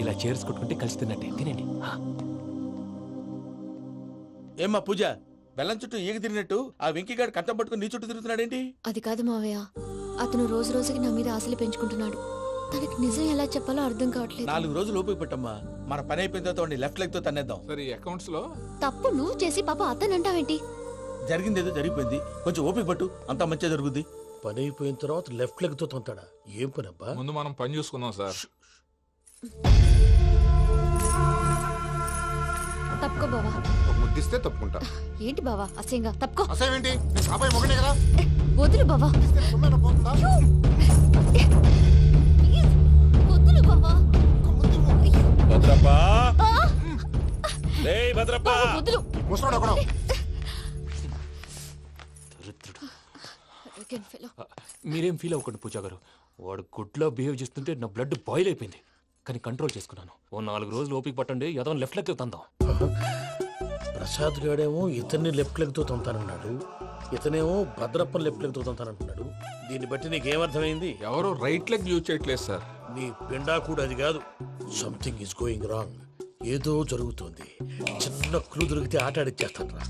S5: ఇలా చేర్స్ కొట్టుకుంటే కలిసి తిన్నట్టే. తినండి.
S11: ఏమ్మా పూజ, బెల్లం చుట్టూ ఈగ తిరిగినట్టు ఆ వెంకీగాడు కంచం పట్టుకుని నీ చుట్టూ తిరుగుతున్నాడేంటి?
S6: అది కాదు మావయ్య, అతను రోజు రోజుకి నా మీద ఆశలు పెంచుకుంటున్నాడు. తనకి నిజం ఎలా చెప్పాలో అర్థం కావట్లేదు.
S11: 4 రోజులు ఓపిక పట్టమ్మా, మన పని అయిపోయిన తర్వాత లెఫ్ట్ లెగ్ తో తన్నేద్దాం.
S3: సరే అకౌంట్స్ లో
S6: తప్పు నువ్వు చేసి పాప అతను అంటావేంటి?
S11: జరిగిందేదో జరిగిపోయింది, కొంచెం ఓపిక పట్టు, అంతా మంచిగా జరుగుద్ది.
S2: పని అయిపోయిన తర్వాత లెఫ్ట్ లెగ్ తో తొంతాడా? ఏం పని అబ్బా?
S3: ముందు మనం పని చూసుకుందాం సార్.
S6: తప్పుకో బావా.
S10: ముద్దిస్తే తప్పుకుంటా.
S6: ఏంటి బావా అసహ్యంగా? తప్పుకో.
S10: అసేమేంటి, నేను కాబోయే మొగనే కదా.
S6: వదులు బావా.
S10: పోతుందా?
S6: వదులు బావా.
S9: భద్రప్పా, రేయ్ భద్రప్పా,
S6: వదులు.
S10: ముసలోడు ఒకడు.
S5: మీరేం ఫీల్ అవ్వకండి పూజా గారు. వాడు గుడ్లో బిహేవ్ చేస్తుంటే నా బ్లడ్ బాయిల్ అయిపోయింది. కానీ కంట్రోల్ చేసుకున్నాను. ఓ 4 రోజులు ఓపిక పట్టండి, ఏదో లెఫ్ట్ లెగ్ తందాం.
S2: ప్రసాద్ గాడేమో ఇతన్ని లెఫ్ట్ లెగ్ తో తొంతానన్నాడు. ఇతనేమో భద్రప్పని లెఫ్ట్ లెగ్ తోతానంటున్నాడు. దీన్ని బట్టి నీకేమర్థమైంది?
S3: ఎవరు రైట్ లెగ్ యూజ్ చేయట్లేదు సార్.
S2: నీ పిండా కూడా అది కాదు. Something is going wrong. ఏదో జరుగుతోంది. చిన్న క్లూ దొరికితే ఆట ఆడిచ్చేస్తాను రా.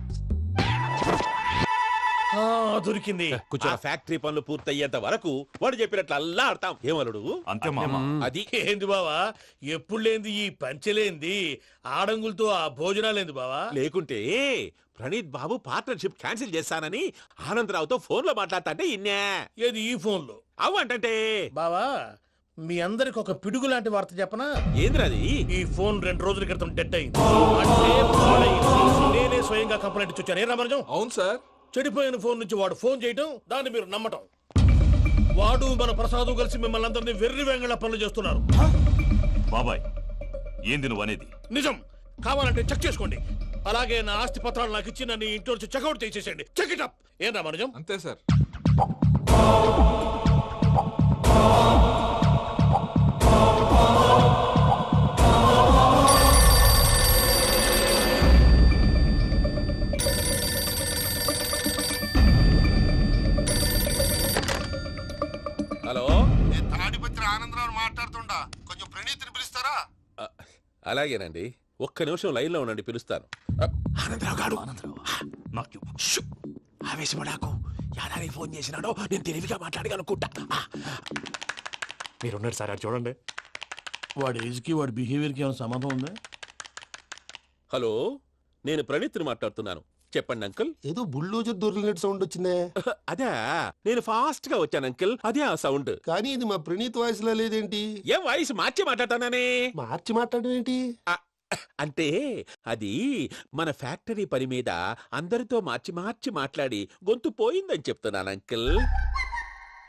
S2: దొరికింది.
S9: ఆ ఫ్యాక్టరీ పనులు పూర్తయ్యేంత వరకు వాడు చెప్పినట్లు అల్లా ఆడతాం. ఏమలుడు?
S1: అంతే మామ.
S9: అది
S2: ఏంది బావా, ఎప్పుడు లేంది ఈ పంచలేంది, ఆడంగులతో ఆ భోజనాలేంది బావా?
S9: లేకుంటే ప్రణీత్ బాబు పార్ట్నర్షిప్ క్యాన్సిల్ చేస్తానని ఆనందరావుతో ఫోన్ లో మాట్లాడతాంటే ఇన్నే.
S2: ఏది ఈ ఫోన్ లో?
S9: అవ్వంటే
S2: బావా, మీ అందరికి ఒక పిడుగు లాంటి వార్త చెప్పనా?
S9: ఏంద్రది?
S2: ఈ ఫోన్ 2 రోజుల క్రితం డెడ్ అయింది. అంటే పాడైంది. నేనే స్వయంగా కంప్లైంట్ ఇచ్చి వచ్చాను. ఏ రామరాజం?
S3: అవును సార్.
S2: చెడిపోయిన ఫోన్ నుంచి వాడు ఫోన్ చేయటం, దాన్ని మీరు నమ్మటం. వాడు మన ప్రసాదు కలిసి మిమ్మల్ని అందరినీ వెర్రి వెంగళ పనులు చేస్తున్నారు.
S1: బాబాయ్, ఏంది నువ్వు అనేది?
S2: నిజం. కావాలంటే చెక్ చేసుకోండి. అలాగే నా ఆస్తి పత్రాలు నాకు ఇచ్చి నన్ను ఇంట్లో నుంచి చెక్అౌట్ చేసేసండి. Check it up. ఏం రామరాజం?
S3: అంతే సార్.
S9: హలో,
S12: నేను తాడిపత్రి ఆనందరావు మాట్లాడుతుండా. కొంచెం ప్రణీతిని పిలుస్తారా?
S9: అలాగేనండి. ఒక్క నిమిషం లైన్ లో ఉండండి, పిలుస్తాను.
S11: ఆనందరావు గాడు
S1: నాకు
S11: ఆవేశపడాకు. యాదానికి ఫోన్ చేసినాడో నేను తెలివిగా మాట్లాడగలనుకుంటా.
S5: మీరున్నారు సార్, అది చూడండి.
S2: వాడి ఏజ్కి వాడి బిహేవియర్కి ఏమైనా సంబంధం ఉందా?
S9: హలో, నేను ప్రణీత్ని మాట్లాడుతున్నాను. చెప్పండి అంకుల్.
S12: ఏదో బుల్డోజర్ దొరికినట్టు సౌండ్ వచ్చిందే.
S9: అదే, నేను ఫాస్ట్ గా వచ్చాను అంకుల్. అదే ఆ సౌండ్.
S12: కానీ ఇది మా ప్రణీత్ వాయిస్ లో లేదేంటి?
S9: ఏం వాయిస్ మార్చి మాట్లాడతాననే?
S12: మార్చి మాట్లాడడం ఏంటి?
S9: అంటే అది మన ఫ్యాక్టరీ పని మీద అందరితో మార్చి మార్చి మాట్లాడి గొంతు పోయిందని చెప్తున్నాను అంకుల్.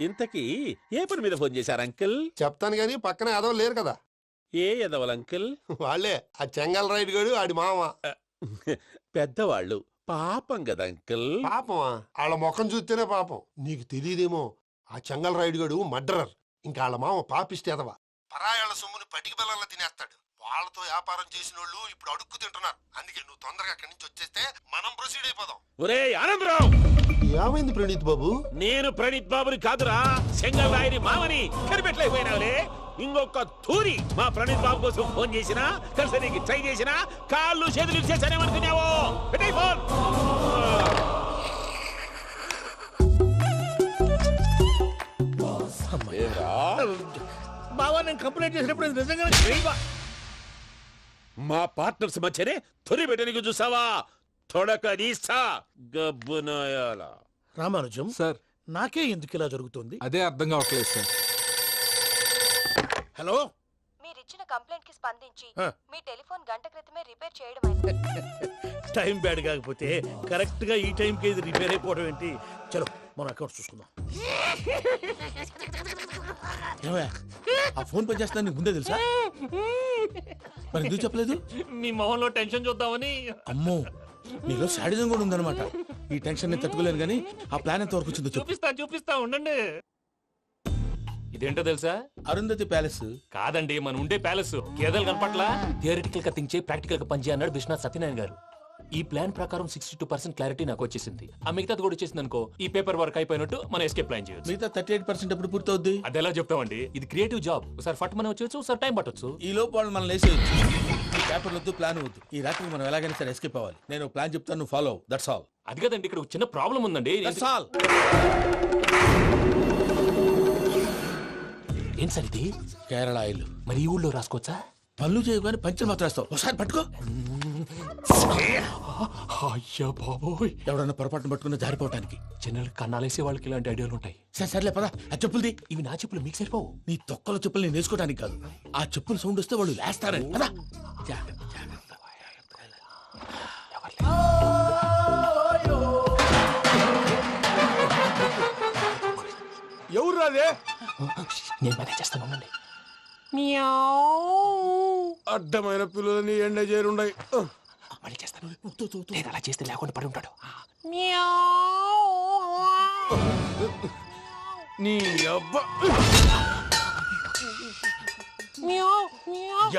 S9: ఇంతకీ ఏ పని మీద ఫోన్ చేశారు అంకుల్?
S12: చెప్తాను గానీ పక్కన ఏదో లేరు కదా.
S9: ఏ ఎదవల్ అంకుల్?
S12: వాళ్ళే ఆ చెంగల్ రైడ్ గడు ఆడి మామ.
S9: పెద్దవాళ్ళు. పాపం కదా అంకుల్.
S12: పాపమా? వాళ్ళ ముఖం చూస్తేనే పాపం. నీకు తెలియదేమో, ఆ చెంగల్ రైడ్ గడు మర్డరర్. ఇంకా వాళ్ళ మామ పాపిస్తేదవా. పరాయాళ్ళ సొమ్ముని పటికి బెల్లంలో తినేస్తాడు. వాళ్ళతో వ్యాపారం చేసిన వాళ్ళు ఇప్పుడు అడుక్కు తింటున్నారు. అందుకే నువ్వు తొందరగా అక్కడి నుంచి వచ్చేస్తే మనం ప్రొసీడ్ అయిపోదాం.
S9: ఒరే ఆనందరావు!
S12: ఏమైంది ప్రణీత్ బాబు?
S9: నేను ప్రణీత్ బాబుని కాదురా, సెంగల్ రాయని మామని. కనిపెట్టలేకపోయినావులే. ఇంకొక తూరి మా ప్రణీత్ బాబు కోసం ఫోన్ చేసినా, కలిసి నీకు ట్రై చేసినా కాళ్ళు చేతులు ఇచ్చేసానేమనుకున్నావు. పెట్టే ఫోన్.
S2: బావా, నేను కంప్లైంట్ చేసినప్పుడు ఇది నిజంగానే
S9: మా పార్ట్నర్స్ మధ్యనే తొలి పెట్టడానికి చూసావా? తొడక నీస్తా గబ్బునాయాల.
S2: రామానుజం
S3: సార్,
S2: నాకే ఎందుకు ఇలా జరుగుతుంది?
S3: అదే అర్థం కావట్లేదు సార్.
S2: హలో,
S6: మీరిచ్చిన కంప్లైంట్ కి స్పందించి
S2: ఆ.
S6: మీ టెలిఫోన్ గంట క్రితమే రిపేర్ చేయడం
S2: టైం బ్యాడ్ కాకపోతే కరెక్ట్ గా ఈ టైంకి ఇది రిపేర్ అయిపోవడం ఏంటి? చలో మన అకౌంట్ చూసుకుందాం.
S11: ఏమయ్య, ఆ ఫోన్ పని చేస్తున్నా నీకు ముందే తెలుసా? మరి ఎందుకు చెప్పలేదు?
S5: మీ మొహంలో టెన్షన్ చూద్దామని.
S11: అమ్మో, నీలో శాడిజం కూడా ఉందన్నమాట. ఈ టెన్షన్ ని తట్టుకోలేను కానీ ఆ ప్లాన్ ఎంత వరకు వచ్చిందో చెప్పు.
S5: చూపిస్తా ఉండండి. ఇదేంటో తెలుసా?
S11: అరుంధతి ప్యాలెస్
S5: కాదండి, మన ఉండే ప్యాలెస్. గేదెలు కనపట్లా? థియరిటికల్ గా థింక్ చేయి, ప్రాక్టికల్ గా పనిచేయ అన్నాడు విశ్వనాథ్ సత్యనారాయణ గారు. ఈ ప్లాన్ ప్రకారం 62% క్లారిటీ నాకు వచ్చేసింది. ఆ మిగతాది కూడా వచ్చేసింది అనుకో, ఈ పేపర్ వర్క్ అయిపోయినట్టు మనం ఎస్కేప్ ప్లాన్ చేయొచ్చు.
S11: మిగతా 38% ఎప్పుడు పూర్తవుద్ది?
S5: అది ఎలా చెప్తామండి? ఇది క్రియేటివ్ జాబ్. ఒకసారి ఫట్ మనం వచ్చేచ్చు, ఒకసారి టైం పట్టొచ్చు.
S11: ఈ లోపు వాళ్ళు మనం లేసేయచ్చు. ఈ పేపర్ వద్దు, ప్లాన్ వద్దు. ఈ రాత్రికి మనం ఎలాగైనా సరే ఎస్కేప్ అవ్వాలి. నేను ప్లాన్ చెప్తాను, నువ్వు ఫాలో. That's all.
S5: అది కదండి, ఇక్కడ ఒక చిన్న ప్రాబ్లం ఉందండి.
S11: That's all.
S5: ఏం సార్ ఇది?
S11: కేరళ ఆయిల్.
S5: మరి ఈ ఊళ్ళో రాసుకోవచ్చా?
S11: పనులు చేయగానే పంచలు మాత్రం వేస్తావు. ఒకసారి పట్టుకో.
S5: అయ్యా బాబోయ్,
S11: ఎవడన్నా పొరపాటును పట్టుకున్న జారిపోవటానికి.
S5: జనరల్ కన్నాలేసే వాళ్ళకి ఇలాంటి ఐడియాలు ఉంటాయి.
S11: సర్లే పదా. ఆ చెప్పులది.
S5: ఇవి నా చెప్పులు, మీకు సరిపోవు.
S11: నీ తొక్కల చెప్పులు నేను వేసుకోవడానికి కాదు, ఆ చెప్పులు సౌండ్ వస్తే వాళ్ళు లేస్తారని. పదా.
S2: ఎవరు రాదే?
S5: నేను పనే చేస్తాను, ఉండండి.
S12: అడ్డమైన పిల్లలని ఎండ చేరుండయి.
S5: మళ్ళీ చేస్తాను. నేను అలా చేస్తే లేకుండా పడి ఉంటాడు.
S2: నీ అబ్బా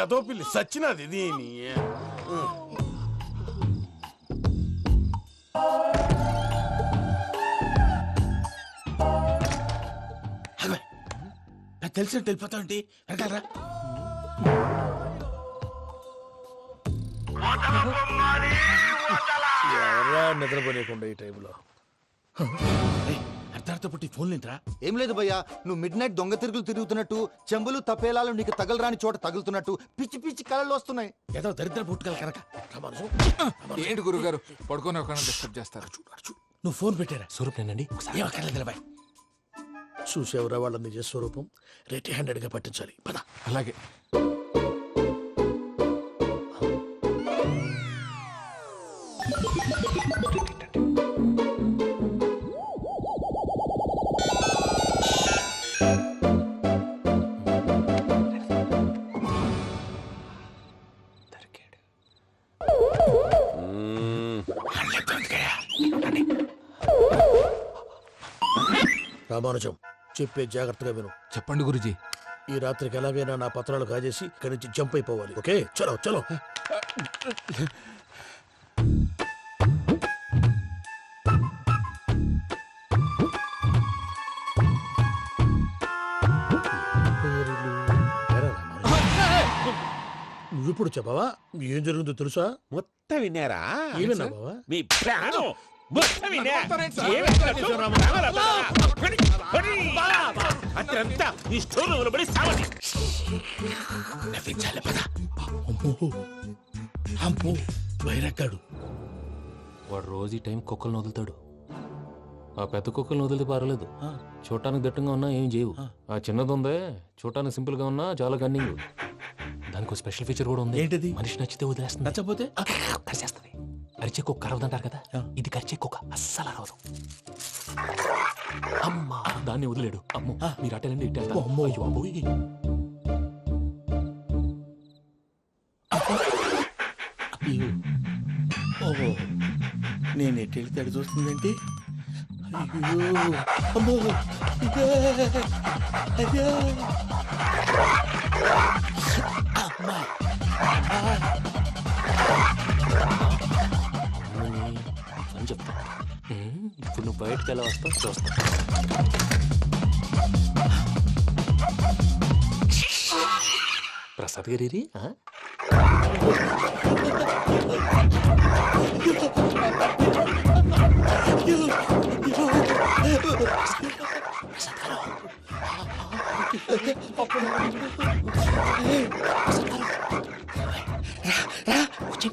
S2: ఎదో పిల్లి సచ్చినది దీని.
S11: తెలిసినట్టు వెళ్ళిపోతావంటి వెనకాలరా.
S2: ఎవరా నిద్రపోలేకుండా ఈ టైంలో
S11: అర్ధార్థ పుట్టి ఫోన్ లేంట్రా.
S14: ఏం లేదు భయ్యా, నువ్వు మిడ్ నైట్ దొంగ తిరుగులు తిరుగుతున్నట్టు, చెంబులు తపేలాలు నీకు తగలరాని చోట తగులుతున్నట్టు పిచ్చి పిచ్చి కళలు వస్తున్నాయి.
S11: ఏదో దరిద్ర పుట్టుకల కనుక.
S3: ఏంటి గురుగారు పడుకొని ఒక డిస్టర్బ్ చేస్తారు?
S11: నువ్వు ఫోన్ పెట్టారా?
S5: స్వరూప్ నేనండి.
S11: బాయ్.
S2: చూసేవరా వాళ్ళ నిజ స్వరూపం. రెట్టి హ్యాండెడ్ గా పట్టించాలి. పద.
S3: అలాగే.
S2: రామానుజం, చెప్పే జాగ్రత్తగా విను.
S3: చెప్పండి గురుజీ.
S2: ఈ రాత్రికి ఎలాగైనా నా పత్రాలు కాజేసి ఇక్కడి నుంచి జంప్ అయిపోవాలి. ఓకే, చలో చలో. నువ్విప్పుడు చెప్పవా ఏం జరుగుతుందో తెలుసా?
S9: మొత్తం విన్నారా?
S2: ఏమన్నా బావా?
S9: మీ ప్రాణం మొత్తం విన్నా. అతనంతా ఈ స్టోర్ రూమ్ లో పడి సావండి.
S11: నవ్వించాలి పద. అమ్మో బయరట్టాడు.
S5: వాడు రోజు ఈ టైం కుక్కలను వదులుతాడు. ఆ పెద్ద కుక్కలను వదిలితే పర్లేదు, చూడటానికి దట్టంగా ఉన్నా ఏం చేయవు. ఆ చిన్నది ఉందే, చూడటానికి సింపుల్ గా ఉన్నా చాలా కన్నింగ్. దానికి ఒక స్పెషల్ ఫీచర్ కూడా ఉంది.
S11: ఏంటిది?
S5: మనిషి నచ్చితే వదిలేస్తుంది,
S11: నచ్చపోతే
S5: కరిచేస్తుంది. అరిచే కుక్క అరవదంటారు కదా, ఇది కరిచే కుక్క అస్సలు అరవదు. అమ్మా దాన్ని వదిలేడు. అమ్మో మీరు అటెండి ఇటు వెళ్తారు.
S11: అమ్మో.
S5: అయ్యో అబ్బోయ్.
S11: ఓహో నేను ఎటు వెళ్తే అటు చూస్తుందంటే. అయ్యో అమ్మో ఇదే. అయ్యో అమ్మా.
S5: అని చెప్తా. ఇప్పుడు నువ్వు బయటకు ఎలా వస్తావు చూస్తా. ప్రసాద్ గారి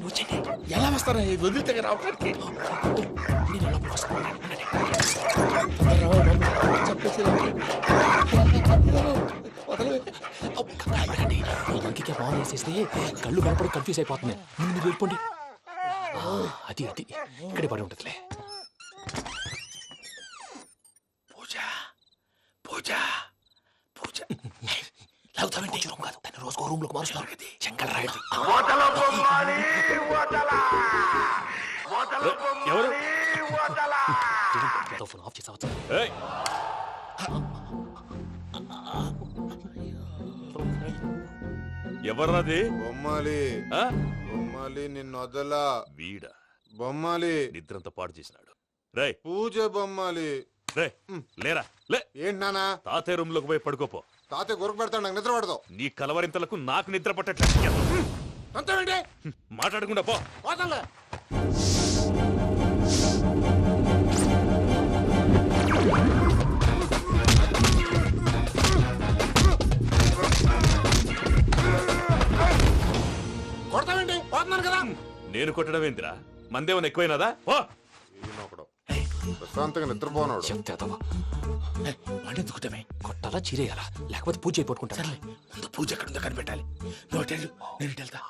S11: వచ్చండి. ఎలా వస్తారా వదిలితే రావడానికి?
S5: ఇంకే బాగా వేసేస్తే కళ్ళు కనపడి కన్ఫ్యూజ్ అయిపోతున్నాయి. మీరు వెళ్ళిపోండి. అది అది ఇక్కడే పడి ఉంటుందిలే.
S11: పూజ పూజ పూజ లాగుతామంటే రూమ్ కాదు, తన రోజుకో రూమ్ లోకి మారుస్తున్నారు కదా. శంకర్ రాయుడు
S5: ఎవరు ఫోన్ ఆఫ్ చేసావచ్చు.
S1: ఎవర్రాది?
S10: బొమ్మాలి బొమ్మాలి నిన్ను వదలా.
S1: వీడా
S10: బొమ్మాలి
S1: నిద్రంతా పాడు చేసినాడు. రే
S10: పూజ బొమ్మాలి.
S1: రే లేరా లే.
S10: ఏంటి నానా?
S1: తాతయ్య రూమ్ లోకి పోయి పడుకోపో.
S10: తాతయ్య గురకు పెడతాడు, నాకు నిద్ర పడతావు.
S1: నీ కలవరింతలకు నాకు నిద్ర పట్టట్లేదు.
S10: అంతేంటి
S1: మాట్లాడకుండా పో.
S10: పోతాలే. కొడతావేంటి? పోతున్నాను కదా.
S1: నేను కొట్టడం ఏంటిరా? మందేమన్నా ఎక్కువైనదా? ఓ
S10: ప్రశాంతంగా నిద్రపోనాడు.
S11: వాడెందుకుంటామే?
S5: కొట్టాలా చీరేయాలా లేకపోతే పూజ అయిపోట్టుకుంటా.
S11: సర్లే ముందు పూజ ఎక్కడ ఉందో కనిపెట్టాలి. నువ్వు వెళ్ళు, నేను ఇటు వెళ్తా.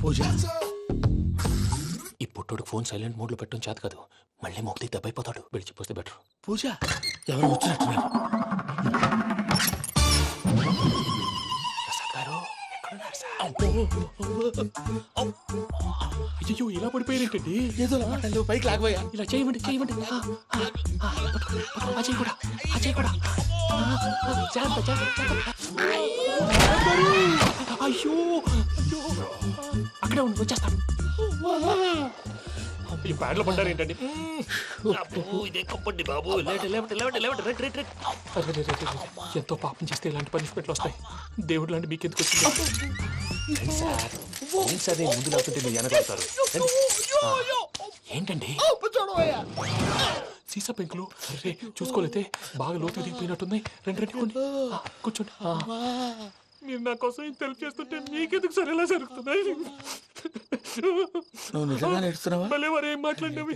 S11: పూజ
S5: ఈ పుట్టోడికి ఫోన్ సైలెంట్ మోడ్ లో పెట్టడం చేత కాదు. మళ్ళీ మొక్కి దెబ్బైపోతాడు. విడిచిపోతే బెటర్.
S11: పూజ ఎవరు వచ్చినట్టున్నారు.
S5: ప్రసాద్ గారు అయ్యో ఇలా పడిపోయారేంటండి?
S11: ఏదో పైకి లాగబోయా.
S5: ఇలా చేయమండి చేయమండి. అజయ్ కూడా అజయ్ కూడా. అయ్యో అక్కడే ఉండి వచ్చేస్తాను. ఈ ప్యాడ్లో పడ్డారు ఏంటండి? ఎంతో పాపం చేస్తే ఇలాంటి పనిష్మెంట్లు వస్తాయి. దేవుడు లాంటి మీకెందుకు వచ్చింది? ఏం సార్ నేను ముందు లేకుంటే మీరు వెనకాడతారు. ఏంటండి సీసా పెంకులు? అరే చూసుకోలేతే బాగా లోతు దిగిపోయినట్టున్నాయి. రండి కూర్చోండి. మీరు నా కోసం ఇంత హెల్ప్ చేస్తుంటే మీకెందుకు సరే ఎలా జరుగుతున్నాయి?
S11: నువ్వు నిజంగా నేర్చుతున్నావా?
S5: భలే వారు ఏం మాట్లాడినవి.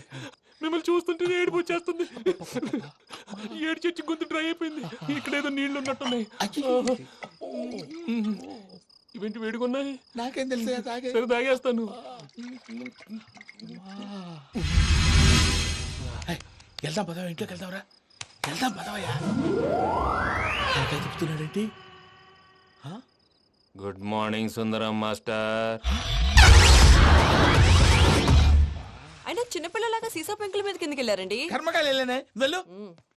S5: మిమ్మల్ని చూస్తుంటే ఏడుపు వచ్చేస్తుంది. ఏడ్చి గొంతు డ్రై అయిపోయింది. ఇక్కడ ఏదో నీళ్లు ఉన్నట్టున్నాయి. ఇవేంటి వేడుకున్నాయి?
S11: నాకేం తెలుసు,
S5: సరే తాగేస్తాను.
S11: వెళ్దాం పదవా, ఇంట్లోకి వెళ్దాంరా. వెళ్దాం పదవయ్యా. నాకై చెప్తున్నాడేంటి?
S5: గుడ్ మార్నింగ్ సుందరం మాస్టర్.
S7: అయినా చిన్నపిల్లలాగా సీసా పెంకుల మీద కిందకి వెళ్ళారండి.
S11: కర్మకాయలు వెళ్ళానే వెళ్ళు.